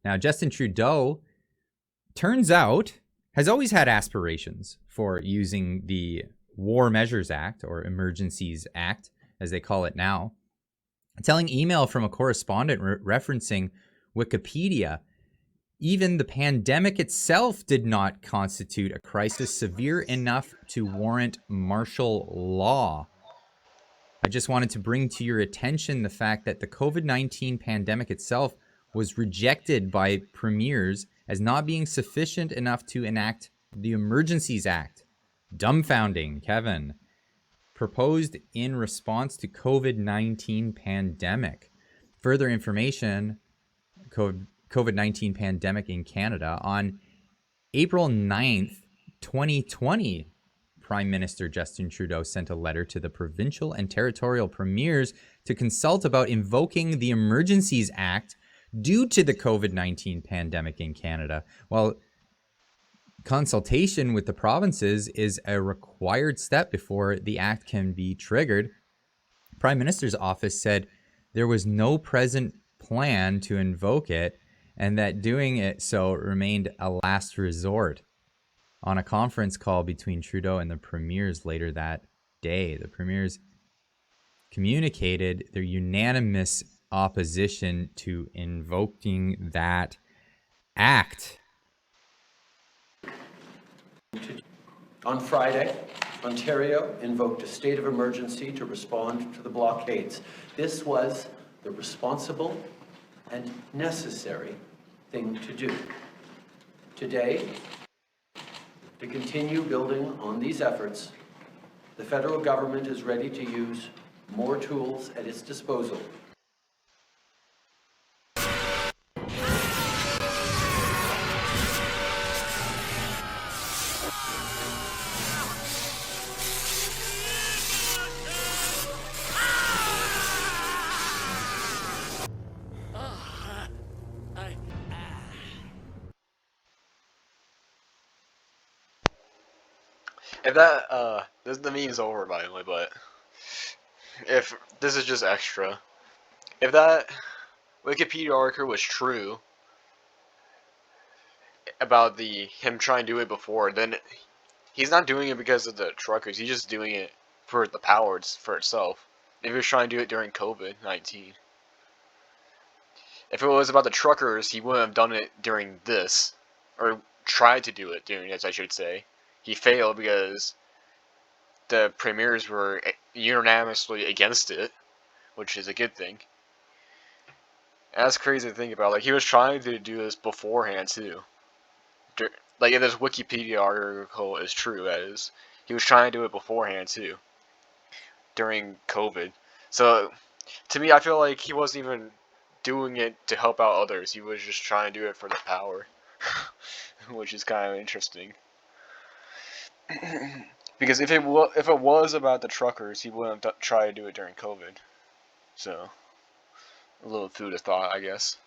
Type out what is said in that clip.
Now, Justin Trudeau, turns out, has always had aspirations for using the War Measures Act, or Emergencies Act, as they call it now. Telling email from a correspondent referencing Wikipedia, even the pandemic itself did not constitute a crisis severe enough to warrant martial law. I just wanted to bring to your attention the fact that the COVID-19 pandemic itself was rejected by premiers as not being sufficient enough to enact the Emergencies Act. Dumbfounding, Kevin. Proposed in response to COVID-19 pandemic. Further information, COVID-19 pandemic in Canada. On April 9th, 2020, Prime Minister Justin Trudeau sent a letter to the provincial and territorial premiers to consult about invoking the Emergencies Act due to the COVID-19 pandemic in Canada. While consultation with the provinces is a required step before the act can be triggered, Prime Minister's office said there was no present plan to invoke it and that doing it so remained a last resort. On a conference call between Trudeau and the premiers later that day, the premiers communicated their unanimous opposition to invoking that act. On Friday, Ontario invoked a state of emergency to respond to the blockades. This was the responsible and necessary thing to do. Today, to continue building on these efforts, the federal government is ready to use more tools at its disposal. If that, the meme's over by the way, but if this is just extra, if that Wikipedia article was true about him trying to do it before, then he's not doing it because of the truckers. He's just doing it for the power for itself. If he was trying to do it during COVID-19, if it was about the truckers, he wouldn't have done it during this, or tried to do it during this, I should say. He failed because the premiers were unanimously against it, which is a good thing. And that's crazy to think about. Like, he was trying to do this beforehand too. Like, if this Wikipedia article is true, that is, he was trying to do it beforehand too, during COVID. So, to me, I feel like he wasn't even doing it to help out others. He was just trying to do it for the power, which is kind of interesting. Because if it was about the truckers, he wouldn't have tried to do it during COVID. So, a little food of thought, I guess.